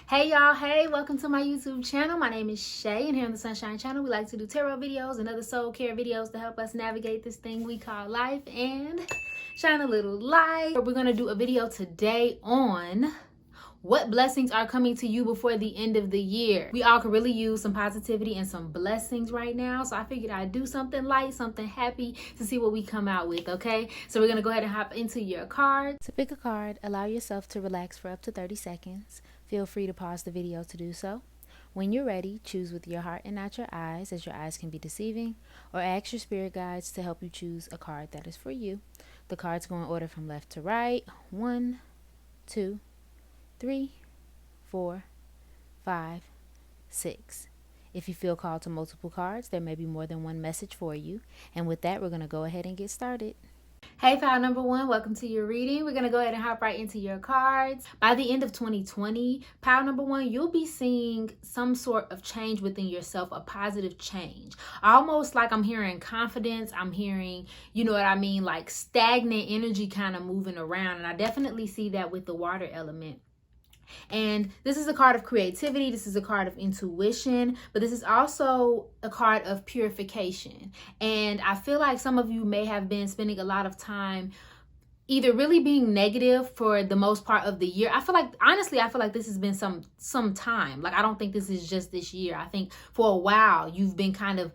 Hey y'all, hey, welcome to my YouTube channel. My name is Shay, and here on the Sunshine Channel, we like to do tarot videos and other soul care videos to help us navigate this thing we call life and shine a little light. We're going to do a video today on what blessings are coming to you before the end of the year. We all could really use some positivity and some blessings right now, so I figured I'd do something light, something happy to see what we come out with, okay? So we're going to go ahead and hop into your cards. To pick a card, allow yourself to relax for up to 30 seconds. Feel free to pause the video to do so. When you're ready, choose with your heart and not your eyes, as your eyes can be deceiving, or ask your spirit guides to help you choose a card that is for you. The cards go in order from left to right. 1, 2, 3, 4, 5, 6. If you feel called to multiple cards, there may be more than one message for you. And with that, we're going to go ahead and get started. Hey, pile number one, welcome to your reading. We're going to go ahead and hop right into your cards. By the end of 2020, pile number one, you'll be seeing some sort of change within yourself, a positive change. Almost like I'm hearing confidence. I'm hearing, you know what I mean, like stagnant energy kind of moving around. And I definitely see that with the water element. And this is a card of creativity. This is a card of intuition, but this is also a card of purification. And I feel like some of you may have been spending a lot of time either really being negative for the most part of the year. I feel like, honestly, this has been some time. Like, I don't think this is just this year. I think for a while you've been kind of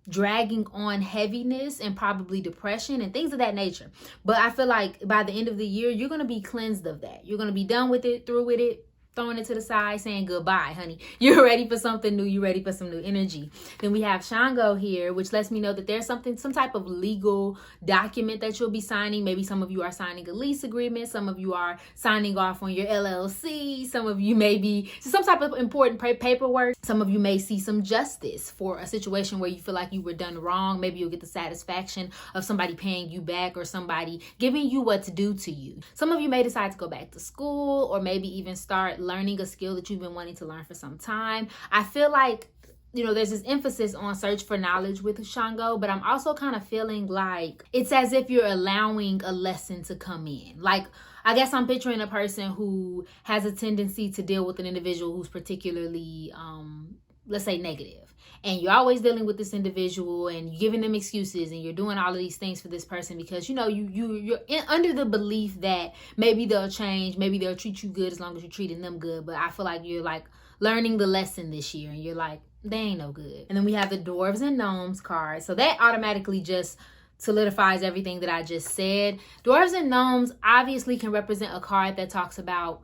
dragging on heaviness and probably depression and things of that nature. But I feel like by the end of the year, you're going to be cleansed of that. You're going to be done with it, through with it, throwing it to the side, saying goodbye, honey. You're ready for something new. You're ready for some new energy. Then we have Shango here, which lets me know that there's some type of legal document that you'll be signing. Maybe some of you are signing a lease agreement. Some of you are signing off on your LLC. Some of you may be some type of important paperwork. Some of you may see some justice for a situation where you feel like you were done wrong. Maybe you'll get the satisfaction of somebody paying you back or somebody giving you what to do to you. Some of you may decide to go back to school or maybe even start learning a skill that you've been wanting to learn for some time. I feel like, you know, there's this emphasis on search for knowledge with Shango, but I'm also kind of feeling like it's as if you're allowing a lesson to come in. Like, I guess I'm picturing a person who has a tendency to deal with an individual who's particularly, let's say, negative. And you're always dealing with this individual and you're giving them excuses and you're doing all of these things for this person because, you know, you're under the belief that maybe they'll change, maybe they'll treat you good as long as you're treating them good. But I feel like you're like learning the lesson this year and you're like, they ain't no good. And then we have the Dwarves and Gnomes card. So that automatically just solidifies everything that I just said. Dwarves and Gnomes obviously can represent a card that talks about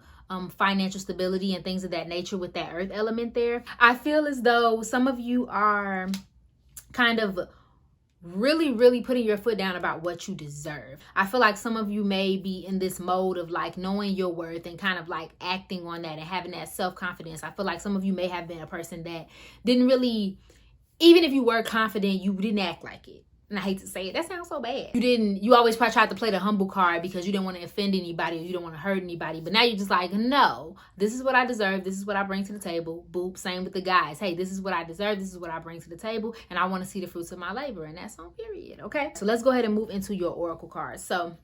financial stability and things of that nature with that earth element there. I feel as though some of you are kind of really putting your foot down about what you deserve. I feel like some of you may be in this mode of like knowing your worth and kind of like acting on that and having that self-confidence. I feel like some of you may have been a person that didn't really, even if you were confident, you didn't act like it. And I hate to say it, that sounds so bad. You always probably tried to play the humble card because you didn't want to offend anybody or you don't want to hurt anybody. But now you're just like, no, this is what I deserve. This is what I bring to the table. Boop. Same with the guys. Hey, this is what I deserve. This is what I bring to the table. And I want to see the fruits of my labor. And that's on period. Okay. So let's go ahead and move into your oracle cards. So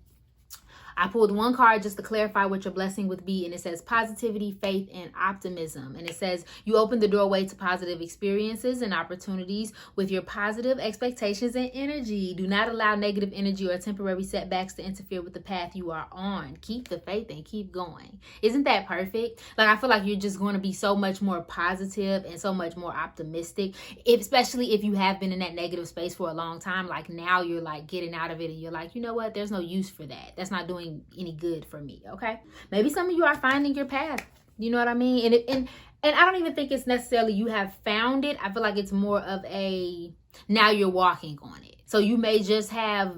I pulled one card just to clarify what your blessing would be, and it says positivity, faith, and optimism. And it says you open the doorway to positive experiences and opportunities with your positive expectations and energy. Do not allow negative energy or temporary setbacks to interfere with the path you are on. Keep the faith and keep going. Isn't that perfect? Like, I feel like you're just going to be so much more positive and so much more optimistic, especially if you have been in that negative space for a long time. Like, now you're like getting out of it and you're like, you know what? There's no use for that. That's not doing any good for me. Okay, maybe some of you are finding your path, you know what I mean, and I don't even think it's necessarily you have found it. I feel like it's more of a now you're walking on it. So you may just have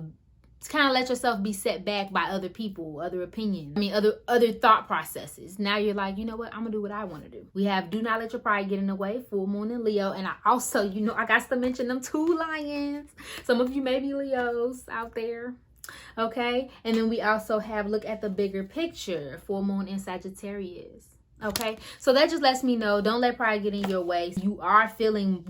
kind of let yourself be set back by other people, other opinions, other thought processes. Now you're like, you know what, I'm gonna do what I want to do. We have do not let your pride get in the way, full moon and Leo. And I also, you know, I got to mention them 2 lions. Some of you may be Leos out there. Okay, and then we also have, look at the bigger picture, full moon in Sagittarius. Okay, so that just lets me know, don't let pride get in your way. You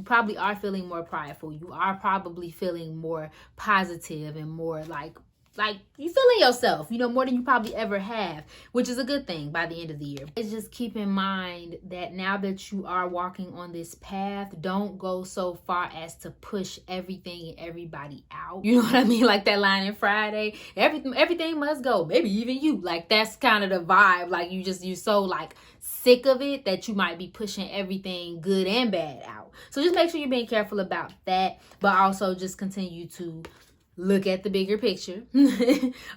probably are feeling more prideful. You are probably feeling more positive and more like Like, you feeling yourself, you know, more than you probably ever have, which is a good thing by the end of the year. It's just keep in mind that now that you are walking on this path, don't go so far as to push everything and everybody out. You know what I mean? Like that line in Friday, everything must go, maybe even you. Like, that's kind of the vibe. Like, you're so like sick of it that you might be pushing everything good and bad out. So just make sure you're being careful about that, but also just continue to look at the bigger picture.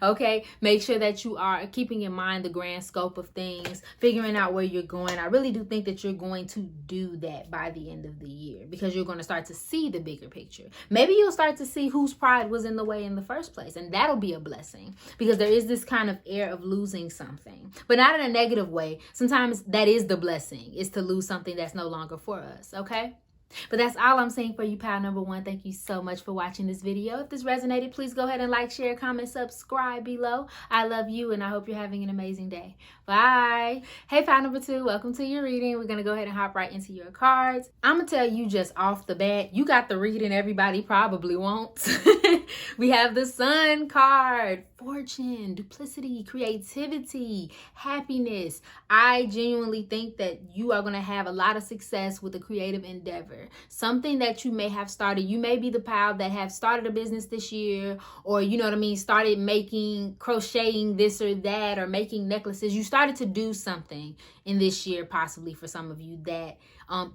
Okay, make sure that you are keeping in mind the grand scope of things, figuring out where you're going. I really do think that you're going to do that by the end of the year, because you're going to start to see the bigger picture. Maybe you'll start to see whose pride was in the way in the first place, and that'll be a blessing, because there is this kind of air of losing something, but not in a negative way. Sometimes that is the blessing, is to lose something that's no longer for us. Okay, but that's all I'm saying for you, pal number one. Thank you so much for watching this video. If this resonated, please go ahead and like, share, comment, subscribe below. I love you, and I hope you're having an amazing day. Bye. Hey, pal number two, welcome to your reading. We're going to go ahead and hop right into your cards. I'm going to tell you just off the bat, you got the reading everybody probably wants. We have the Sun card. Fortune, duplicity, creativity, happiness. I genuinely think that you are going to have a lot of success with a creative endeavor. Something that you may have started. You may be the pal that have started a business this year, or, you know what I mean, started making, crocheting this or that, or making necklaces. You started to do something in this year, possibly for some of you, that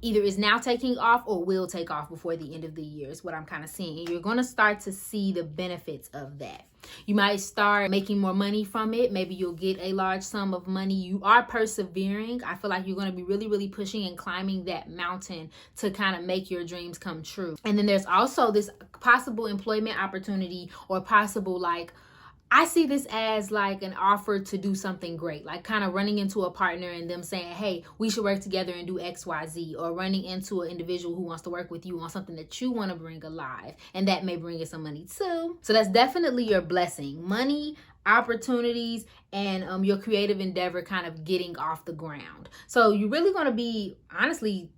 either is now taking off or will take off before the end of the year, is what I'm kind of seeing. And you're going to start to see the benefits of that. You might start making more money from it. Maybe you'll get a large sum of money. You are persevering. I feel like you're going to be really, really pushing and climbing that mountain to kind of make your dreams come true. And then there's also this possible employment opportunity, or possible, like, I see this as like an offer to do something great, like kind of running into a partner and them saying, hey, we should work together and do X, Y, Z, or running into an individual who wants to work with you on something that you want to bring alive, and that may bring in some money too. So that's definitely your blessing. Money, opportunities, and your creative endeavor kind of getting off the ground. So you're really going to be, honestly,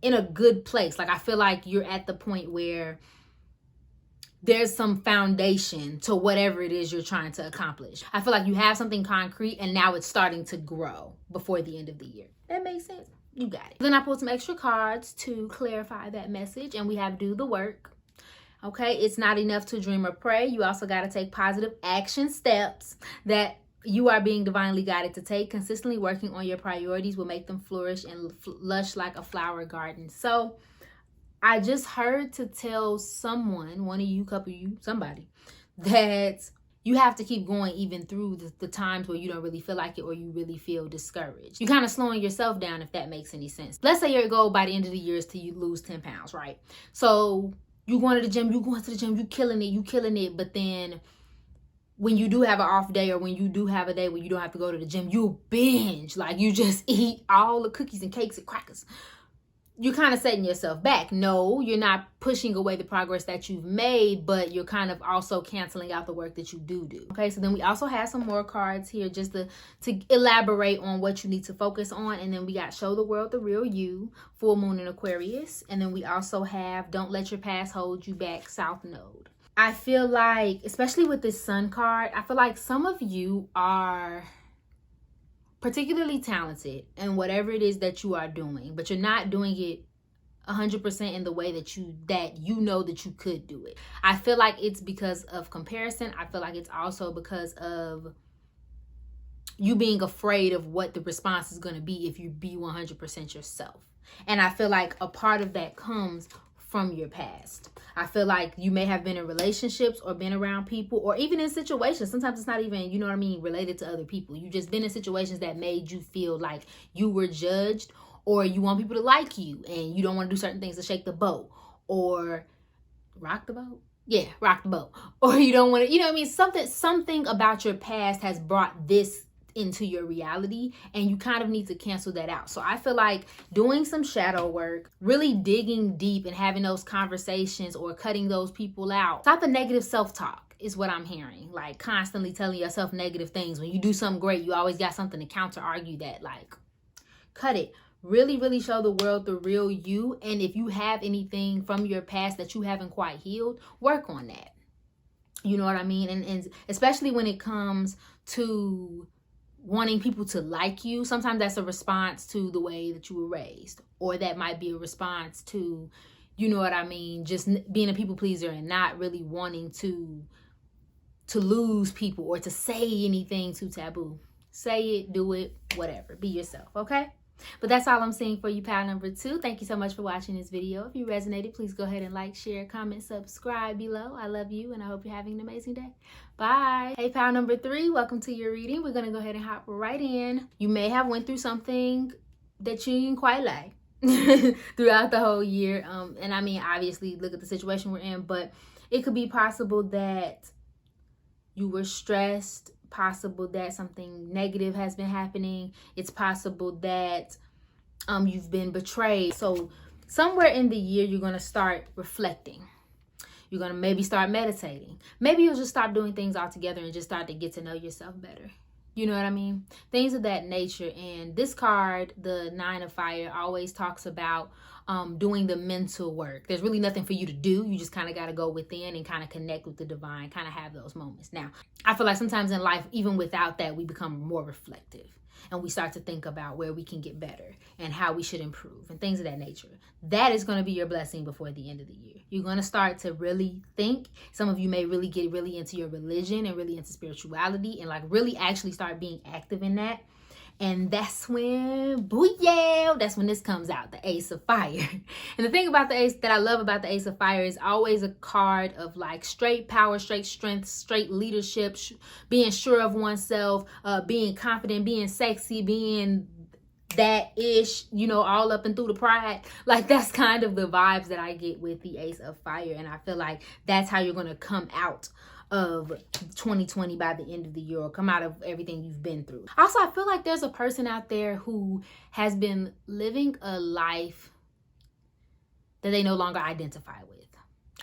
in a good place. Like, I feel like you're at the point where there's some foundation to whatever it is you're trying to accomplish. I feel like you have something concrete, and now it's starting to grow before the end of the year. That makes sense? You got it. Then I pulled some extra cards to clarify that message, and we have do the work. Okay, it's not enough to dream or pray. You also got to take positive action steps that you are being divinely guided to take. Consistently working on your priorities will make them flourish and lush like a flower garden. So I just heard to tell someone, one of you, couple of you, somebody, that you have to keep going even through the times where you don't really feel like it, or you really feel discouraged. You're kind of slowing yourself down, if that makes any sense. Let's say your goal by the end of the year is to lose 10 pounds, right? So you going to the gym, you killing it, but then when you do have an off day, or when you do have a day when you don't have to go to the gym, you binge, like you just eat all the cookies and cakes and crackers. You're kind of setting yourself back. No, you're not pushing away the progress that you've made, but you're kind of also canceling out the work that you do. Okay, so then we also have some more cards here just to elaborate on what you need to focus on. And then we got Show the World the Real You, Full Moon in Aquarius. And then we also have Don't Let Your Past Hold You Back, South Node. I feel like, especially with this Sun card, I feel like some of you are particularly talented in whatever it is that you are doing, but you're not doing it 100% in the way that you know that you could do it. I feel like it's because of comparison. I feel like it's also because of you being afraid of what the response is going to be if you be 100% yourself. And I feel like a part of that comes from your past. I feel like you may have been in relationships or been around people, or even in situations. Sometimes it's not even, you know what I mean, related to other people. You just been in situations that made you feel like you were judged, or you want people to like you and you don't want to do certain things to shake the boat or rock the boat. Yeah, rock the boat. Or you don't want to, you know what I mean? Something about your past has brought this into your reality, and you kind of need to cancel that out. So I feel like doing some shadow work, really digging deep and having those conversations, or cutting those people out. Stop the negative self-talk is what I'm hearing. Like, constantly telling yourself negative things. When you do something great, you always got something to counter argue that. Like, cut it. Really, really show the world the real you. And if you have anything from your past that you haven't quite healed, work on that. You know what I mean? And especially when it comes to wanting people to like you, sometimes that's a response to the way that you were raised, or that might be a response to, you know what I mean, just being a people pleaser and not really wanting to lose people or to say anything too taboo. Say it, do it, whatever. Be yourself, okay? But that's all I'm seeing for you, pal number 2. Thank you so much for watching this video. If you resonated, please go ahead and like, share, comment, subscribe below. I love you, and I hope you're having an amazing day. Bye. Hey, pal number 3, welcome to your reading. We're going to go ahead and hop right in. You may have went through something that you didn't quite like throughout the whole year. And I mean, obviously, look at the situation we're in, but it could be possible that you were stressed, possible that something negative has been happening. It's possible that you've been betrayed. So somewhere in the year, you're going to start reflecting. You're going to maybe start meditating. Maybe you'll just stop doing things altogether and just start to get to know yourself better. You know what I mean? Things of that nature. And this card, the 9 of Fire, always talks about doing the mental work. There's really nothing for you to do. You just kind of got to go within and kind of connect with the divine, kind of have those moments. Now, I feel like sometimes in life, even without that, we become more reflective. And we start to think about where we can get better and how we should improve and things of that nature. That is going to be your blessing before the end of the year. You're going to start to really think. Some of you may really get really into your religion and really into spirituality and like really actually start being active in that. And that's when, booyah, that's when this comes out, the Ace of Fire. And the thing about the Ace that I love about the Ace of Fire is always a card of like straight power, straight strength, straight leadership, being sure of oneself, being confident, being sexy, being that ish, you know, all up and through the pride. Like that's kind of the vibes that I get with the Ace of Fire. And I feel like that's how you're going to come out of 2020 by the end of the year, or come out of everything you've been through. Also, I feel like there's a person out there who has been living a life that they no longer identify with.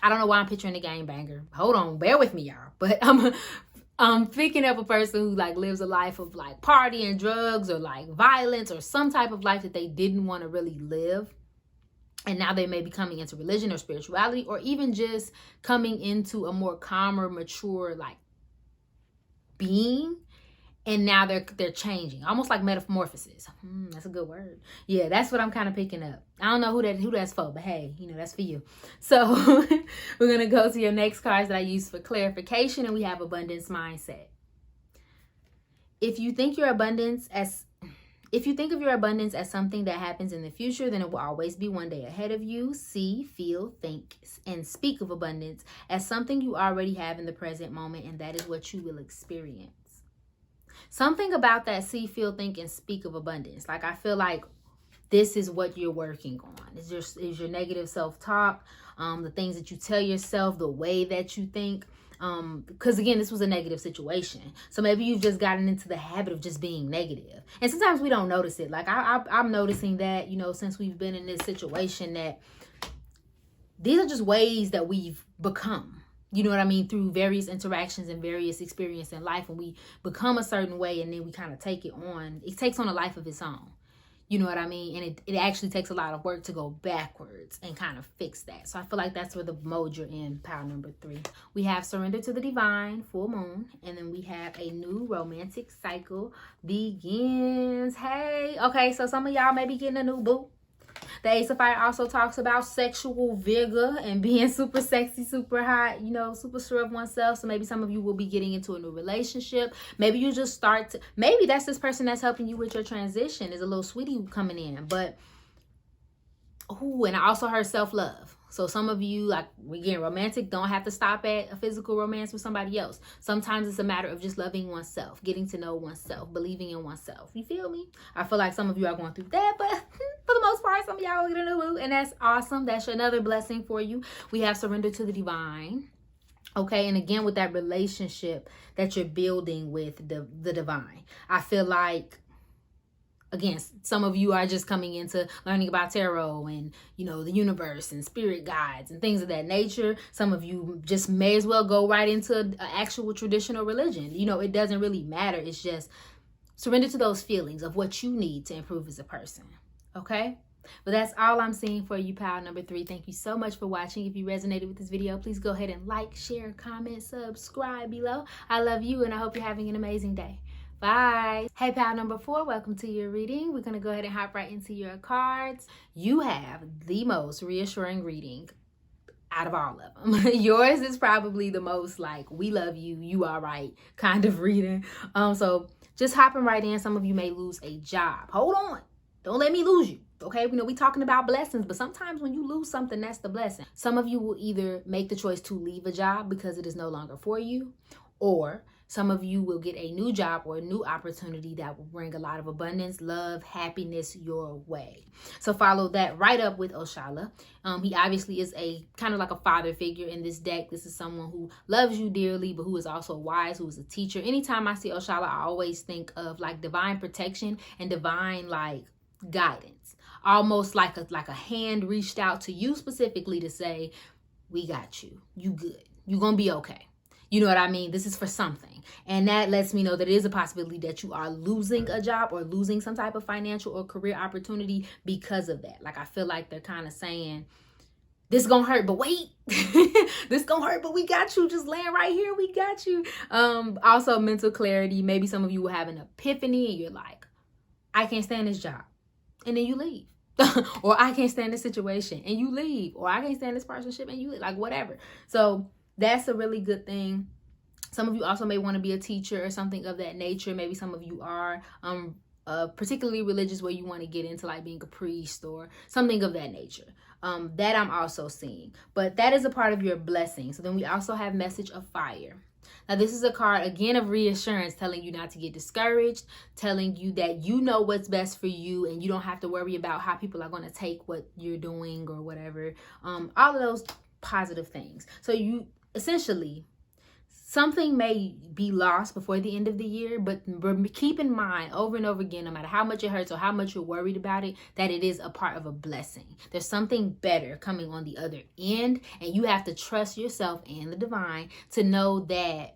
I don't know why I'm picturing a gangbanger. Hold on, bear with me, y'all. But I'm thinking of a person who like lives a life of like party and drugs or like violence or some type of life that they didn't want to really live. And now they may be coming into religion or spirituality, or even just coming into a more calmer, mature, like being. And now they're changing, almost like metamorphosis. That's a good word. Yeah, that's what I'm kind of picking up. I don't know who that's for, but hey, you know, that's for you. So we're going to go to your next cards that I use for clarification, and we have abundance mindset. If you think of your abundance as something that happens in the future, then it will always be one day ahead of you. See, feel, think, and speak of abundance as something you already have in the present moment, and that is what you will experience. Something about that see, feel, think, and speak of abundance. Like I feel like this is what you're working on. Is your negative self-talk, the things that you tell yourself, the way that you think. Because again, this was a negative situation. So maybe you've just gotten into the habit of just being negative. And sometimes we don't notice it. Like I'm noticing that, you know, since we've been in this situation, that these are just ways that we've become. You know what I mean? Through various interactions and various experiences in life, when we become a certain way and then we kind of take it on, it takes on a life of its own. You know what I mean? And it actually takes a lot of work to go backwards and kind of fix that. So I feel like that's where the mode you're in, pile number 3. We have surrender to the divine, full moon. And then we have a new romantic cycle begins. Hey, okay, so some of y'all may be getting a new boo. The Ace of Fire also talks about sexual vigor and being super sexy, super hot, you know, super sure of oneself. So maybe some of you will be getting into a new relationship. Maybe you just start to, maybe that's this person that's helping you with your transition. Is a little sweetie coming in. But, and I also heard self-love. So some of you, like, we're getting romantic, don't have to stop at a physical romance with somebody else. Sometimes it's a matter of just loving oneself, getting to know oneself, believing in oneself. You feel me? I feel like some of you are going through that, but for the most part, some of y'all will get a new boo, and that's awesome. That's another blessing for you. We have surrender to the divine. Okay, and again, with that relationship that you're building with the divine, I feel like, again, some of you are just coming into learning about tarot and, you know, the universe and spirit guides and things of that nature. Some of you just may as well go right into an actual traditional religion. You know, it doesn't really matter. It's just surrender to those feelings of what you need to improve as a person. Okay? But that's all I'm seeing for you, pile number 3. Thank you so much for watching. If you resonated with this video, please go ahead and like, share, comment, subscribe below. I love you, and I hope you're having an amazing day. Bye. Hey, pal number 4, welcome to your reading. We're going to go ahead and hop right into your cards. You have the most reassuring reading out of all of them. Yours is probably the most like, we love you, you all right kind of reading. So just hopping right in. Some of you may lose a job. Hold on. Don't let me lose you. Okay, we talking about blessings, but sometimes when you lose something, that's the blessing. Some of you will either make the choice to leave a job because it is no longer for you, or some of you will get a new job or a new opportunity that will bring a lot of abundance, love, happiness your way. So follow that right up with Oshala. He obviously is a kind of like a father figure in this deck. This is someone who loves you dearly, but who is also wise, who is a teacher. Anytime I see Oshala, I always think of like divine protection and divine like guidance. Almost like a hand reached out to you specifically to say, we got you. You good. You're going to be okay. You know what I mean? This is for something. And that lets me know that it is a possibility that you are losing a job or losing some type of financial or career opportunity because of that. Like, I feel like they're kind of saying, this gonna hurt, but wait, this gonna hurt, but we got you. Just land right here. We got you. Also mental clarity. Maybe some of you will have an epiphany and you're like, I can't stand this job. And then you leave. Or I can't stand this situation and you leave. Or I can't stand this partnership and you leave. Like, whatever. So that's a really good thing. Some of you also may want to be a teacher or something of that nature. Maybe some of you are particularly religious, where you want to get into like being a priest or something of that nature. That I'm also seeing. But that is a part of your blessing. So then we also have message of fire. Now, this is a card, again, of reassurance, telling you not to get discouraged, telling you that you know what's best for you and you don't have to worry about how people are going to take what you're doing or whatever. All of those positive things. So you essentially, something may be lost before the end of the year, but keep in mind over and over again, no matter how much it hurts or how much you're worried about it, that it is a part of a blessing. There's something better coming on the other end, and you have to trust yourself and the divine to know that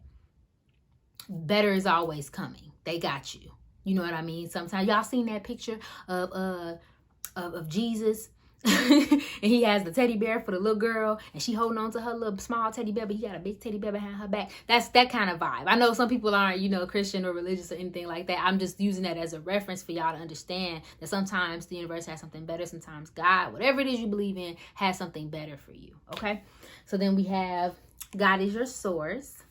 better is always coming. They got you. You know what I mean? Sometimes y'all seen that picture of Jesus and he has the teddy bear for the little girl and she holding on to her little small teddy bear, but he got a big teddy bear behind her back. That's that kind of vibe. I know some people aren't, Christian or religious or anything like that. I'm just using that as a reference for y'all to understand that sometimes the universe has something better. Sometimes God, whatever it is you believe in, has something better for you. Okay. So then we have God is your source.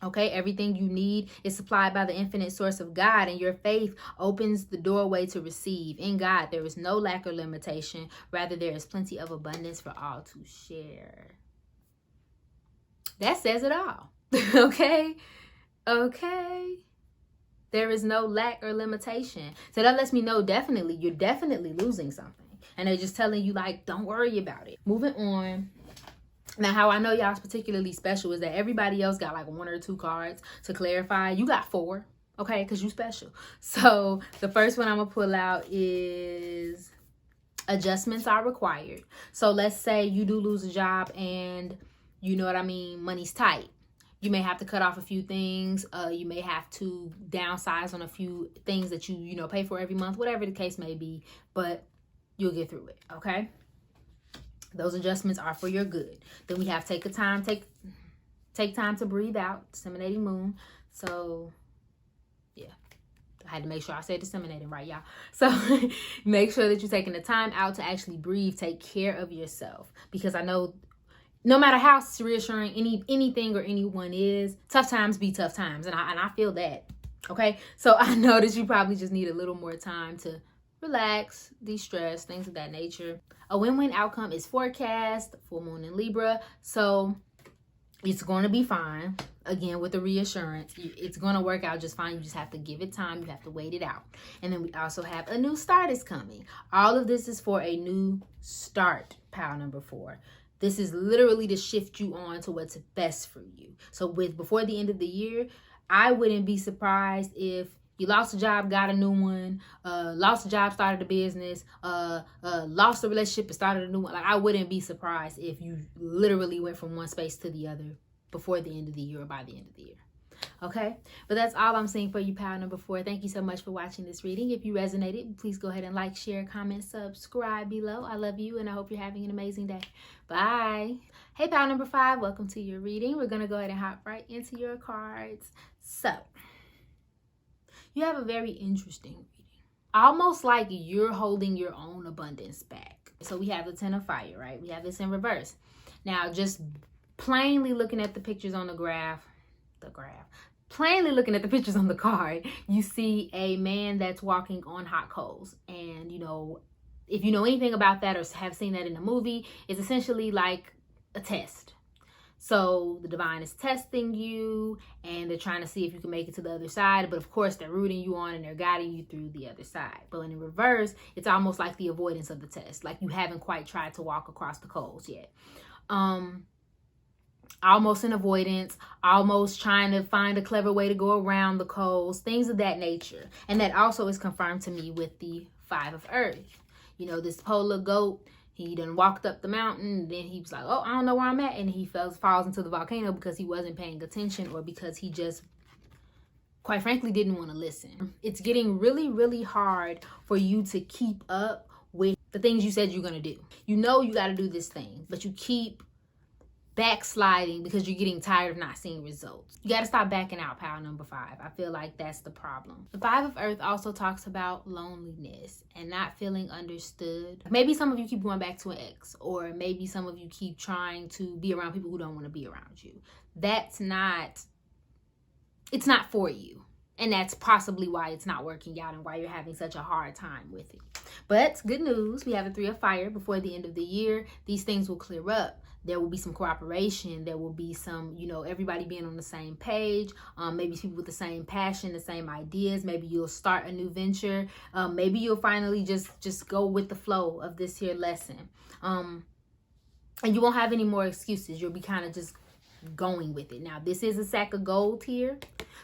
Okay, everything you need is supplied by the infinite source of God, and your faith opens the doorway to receive. In God, there is no lack or limitation. Rather, there is plenty of abundance for all to share. That says it all. Okay? There is no lack or limitation. So that lets me know you're definitely losing something. And they're just telling you, like, don't worry about it. Moving on. Now, how I know y'all's particularly special is that everybody else got like 1 or 2 cards. To clarify, you got 4, okay, because you special. So the first one I'm going to pull out is adjustments are required. So let's say you do lose a job and, you know what I mean, money's tight. You may have to cut off a few things. You may have to downsize on a few things that you pay for every month, whatever the case may be, but you'll get through it, okay? Those adjustments are for your good. Then we have take time to breathe out, disseminating moon. So yeah, I had to make sure I said disseminating right, y'all. So make sure that you're taking the time out to actually breathe, take care of yourself, because I know no matter how reassuring anything or anyone is, tough times be tough times, and I feel that. Okay, so I know that you probably just need a little more time to relax, de-stress, things of that nature. A win-win outcome is forecast, full moon in Libra. So it's going to be fine. Again, with the reassurance, it's going to work out just fine. You just have to give it time. You have to wait it out. And then we also have a new start is coming. All of this is for a new start, pile number 4. This is literally to shift you on to what's best for you. So before the end of the year, I wouldn't be surprised if you lost a job, got a new one, lost a job, started a business, lost a relationship and started a new one. Like, I wouldn't be surprised if you literally went from one space to the other before the end of the year or by the end of the year. Okay, but that's all I'm seeing for you, pile number 4. Thank you so much for watching this reading. If you resonated, please go ahead and like, share, comment, subscribe below. I love you, and I hope you're having an amazing day. Bye. Hey, pile number 5, welcome to your reading. We're going to go ahead and hop right into your cards. So, you have a very interesting reading. Almost like you're holding your own abundance back. So we have the 10 of fire, right? We have this in reverse. Now, just plainly looking at the pictures on the graph, plainly looking at the pictures on the card, you see a man that's walking on hot coals. And, you know, if you know anything about that or have seen that in a movie, it's essentially like a test. So the divine is testing you, and they're trying to see if you can make it to the other side. But of course, they're rooting you on and they're guiding you through the other side. But in reverse, it's almost like the avoidance of the test. Like you haven't quite tried to walk across the coals yet. Almost an avoidance, almost trying to find a clever way to go around the coals, things of that nature. And that also is confirmed to me with the 5 of earth. You know, this polar goat, he done walked up the mountain, and then he was like, oh, I don't know where I'm at. And he falls into the volcano because he wasn't paying attention, or because he just, quite frankly, didn't want to listen. It's getting really, really hard for you to keep up with the things you said you're going to do. You know you got to do this thing, but you keep backsliding because you're getting tired of not seeing results. You got to stop backing out, pile number 5. I feel like that's the problem. The 5 of earth also talks about loneliness and not feeling understood. Maybe some of you keep going back to an ex, or maybe some of you keep trying to be around people who don't want to be around you. It's not for you. And that's possibly why it's not working out and why you're having such a hard time with it. But good news, we have a 3 of fire. Before the end of the year, these things will clear up. There will be some cooperation. There will be some, you know, everybody being on the same page. Maybe people with the same passion, the same ideas. Maybe you'll start a new venture. Maybe you'll finally just go with the flow of this here lesson. And you won't have any more excuses. You'll be kind of just going with it. Now, this is a sack of gold here.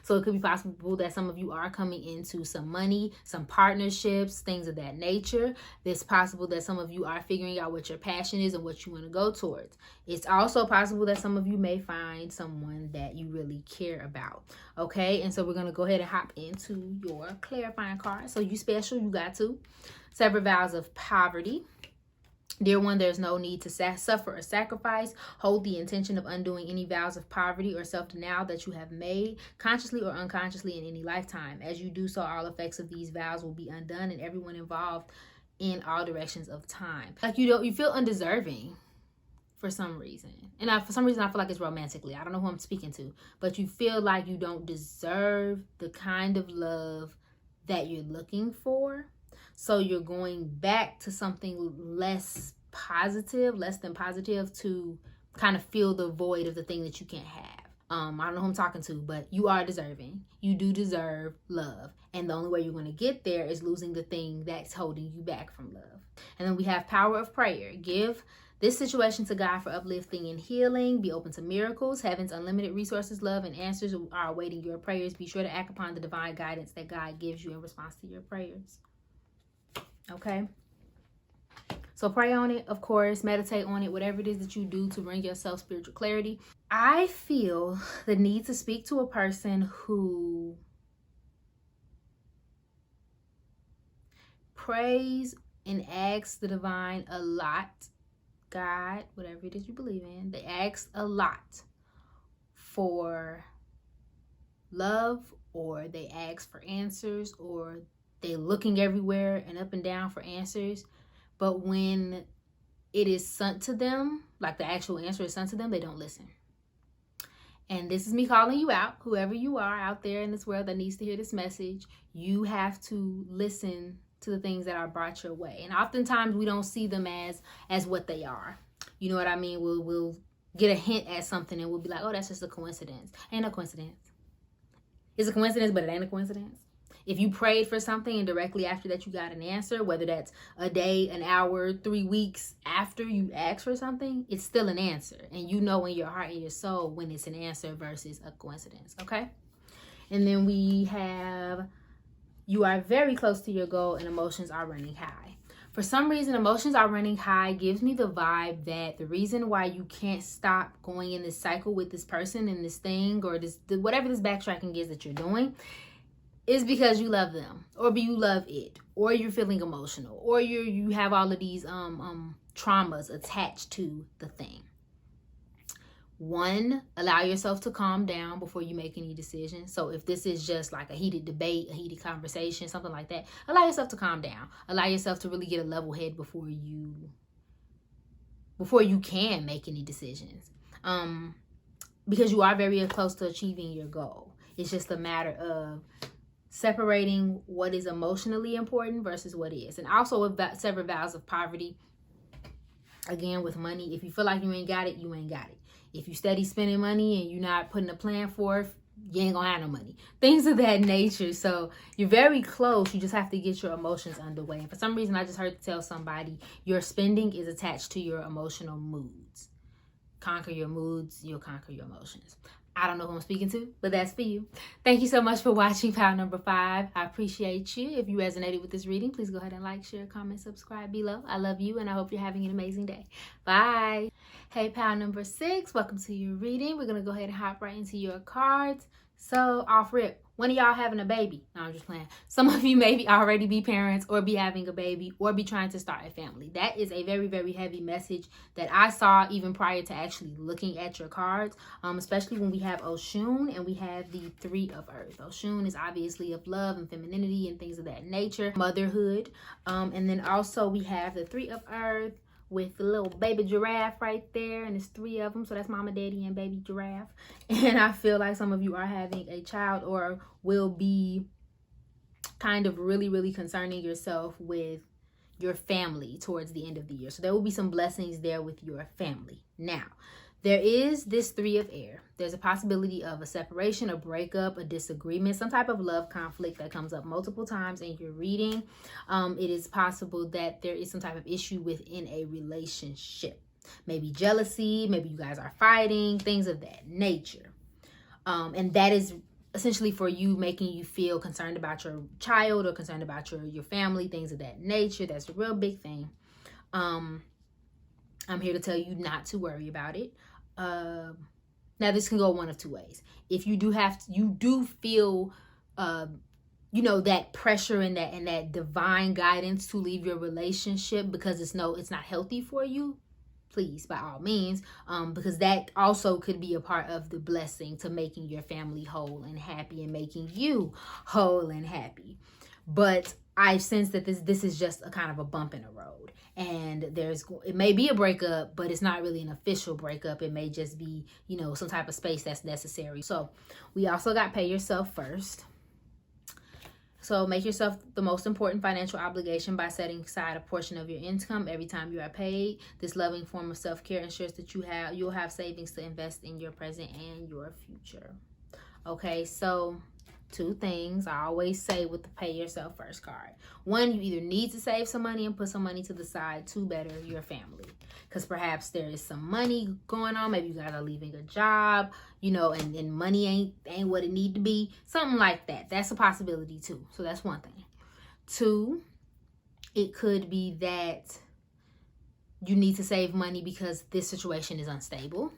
So it could be possible that some of you are coming into some money, some partnerships, things of that nature. It's possible that some of you are figuring out what your passion is and what you want to go towards. It's also possible that some of you may find someone that you really care about. Okay, and so we're going to go ahead and hop into your clarifying card. So you special, you got to. Sever vows of poverty. Dear one, there's no need to suffer or sacrifice. Hold the intention of undoing any vows of poverty or self-denial that you have made, consciously or unconsciously, in any lifetime. As you do so, all effects of these vows will be undone, and everyone involved in all directions of time. Like you feel undeserving for some reason. And for some reason, I feel like it's romantically. I don't know who I'm speaking to, but you feel like you don't deserve the kind of love that you're looking for. So you're going back to something less than positive to kind of fill the void of the thing that you can't have. I don't know who I'm talking to, but you are deserving. You do deserve love. And the only way you're going to get there is losing the thing that's holding you back from love. And then we have power of prayer. Give this situation to God for uplifting and healing. Be open to miracles. Heaven's unlimited resources, love, and answers are awaiting your prayers. Be sure to act upon the divine guidance that God gives you in response to your prayers. Okay, so pray on it, of course, meditate on it, whatever it is that you do to bring yourself spiritual clarity. I feel the need to speak to a person who prays and asks the divine a lot, God, whatever it is you believe in, they ask a lot for love, or they ask for answers, or they're looking everywhere and up and down for answers. But when it is sent to them, like the actual answer is sent to them, they don't listen. And this is me calling you out, whoever you are out there in this world that needs to hear this message. You have to listen to the things that are brought your way. And oftentimes we don't see them as what they are. You know what I mean? We'll get a hint at something and we'll be like, oh, that's just a coincidence. Ain't no coincidence. It's a coincidence, but it ain't a coincidence. If you prayed for something and directly after that you got an answer, whether that's a day, an hour, 3 weeks after you asked for something, it's still an answer. And you know in your heart and your soul when it's an answer versus a coincidence, okay? And then we have, you are very close to your goal and emotions are running high. For some reason, emotions are running high gives me the vibe that the reason why you can't stop going in this cycle with this person and this thing or this whatever this backtracking is that you're doing is because you love them, or you love it, or you're feeling emotional, or you have all of these traumas attached to the thing. One, allow yourself to calm down before you make any decisions. So if this is just like a heated debate, a heated conversation, something like that, allow yourself to calm down. Allow yourself to really get a level head before you can make any decisions. Because you are very close to achieving your goal. It's just a matter of separating what is emotionally important versus what is. And also with several vows of poverty, again, with money, if you feel like you ain't got it, you ain't got it. If you steady spending money and you're not putting a plan forth, you ain't gonna have no money. Things of that nature. So you're very close. You just have to get your emotions underway. And for some reason, I just heard to tell somebody your spending is attached to your emotional moods. Conquer your moods, you'll conquer your emotions. I don't know who I'm speaking to, but that's for you. Thank you so much for watching pile number 5. I appreciate you. If you resonated with this reading, please go ahead and like, share, comment, subscribe below. I love you, and I hope you're having an amazing day. Bye. Hey, pile number 6, welcome to your reading. We're going to go ahead and hop right into your cards. So, off rip, when are y'all having a baby? No, I'm just playing. Some of you maybe already be parents or be having a baby or be trying to start a family. That is a very, very heavy message that I saw even prior to actually looking at your cards, especially when we have Oshun and we have the 3 of Earth. Oshun is obviously of love and femininity and things of that nature, motherhood. And then also we have the 3 of Earth with the little baby giraffe right there, and there's 3 of them, so that's mama, daddy, and baby giraffe. And I feel like some of you are having a child or will be kind of really, really concerning yourself with your family towards the end of the year. So there will be some blessings there with your family. Now, there is this 3 of air. There's a possibility of a separation, a breakup, a disagreement, some type of love conflict that comes up multiple times in your reading. It is possible that there is some type of issue within a relationship. Maybe jealousy, maybe you guys are fighting, things of that nature. And that is essentially for you, making you feel concerned about your child or concerned about your family, things of that nature. That's a real big thing. I'm here to tell you not to worry about it. Now this can go one of 2 ways. If you do feel that pressure and that divine guidance to leave your relationship because it's not healthy for you, please, by all means, because that also could be a part of the blessing to making your family whole and happy and making you whole and happy. But I sense that this is just a kind of a bump in the road, and it may be a breakup, but it's not really an official breakup. It may just be, some type of space that's necessary. So we also got pay yourself first. So make yourself the most important financial obligation by setting aside a portion of your income every time you are paid. This loving form of self-care ensures that you'll have savings to invest in your present and your future. Okay, so 2 things I always say with the pay yourself first card. 1, you either need to save some money and put some money to the side to better your family, because perhaps there is some money going on. Maybe you guys are leaving a job, and money ain't what it need to be, something like that. That's a possibility too. So that's 1 thing. 2, it could be that you need to save money because this situation is unstable.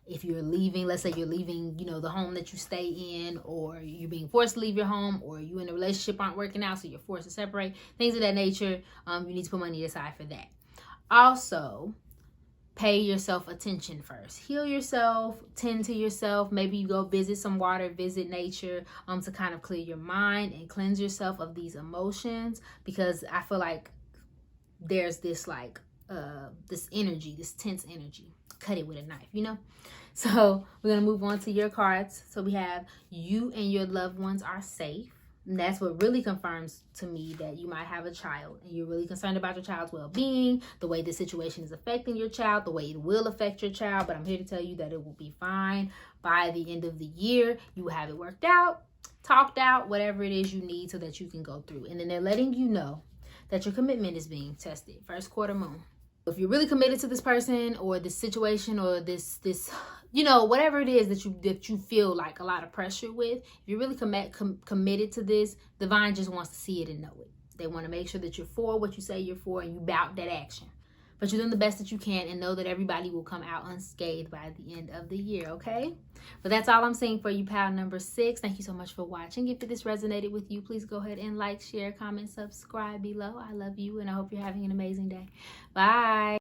If you're leaving, let's say you're leaving, the home that you stay in, or you're being forced to leave your home, or you in a relationship aren't working out, so you're forced to separate, things of that nature, you need to put money aside for that. Also, pay yourself attention first. Heal yourself, tend to yourself. Maybe you go visit some water, visit nature, to kind of clear your mind and cleanse yourself of these emotions, because I feel like there's this this energy, this tense energy. Cut it with a knife, So we're going to move on to your cards. So we have you and your loved ones are safe. And that's what really confirms to me that you might have a child and you're really concerned about your child's well-being, the way the situation is affecting your child, the way it will affect your child. But I'm here to tell you that it will be fine by the end of the year. You will have it worked out, talked out, whatever it is you need so that you can go through. And then they're letting you know that your commitment is being tested. First quarter moon. If you're really committed to this person or this situation or this whatever it is that you feel like a lot of pressure with, if you're really committed to this, divine just wants to see it and know it. They want to make sure that you're for what you say you're for and you bout that action. But you're doing the best that you can, and know that everybody will come out unscathed by the end of the year, okay? But that's all I'm saying for you, pal number 6. Thank you so much for watching. If this resonated with you, please go ahead and like, share, comment, subscribe below. I love you, and I hope you're having an amazing day. Bye.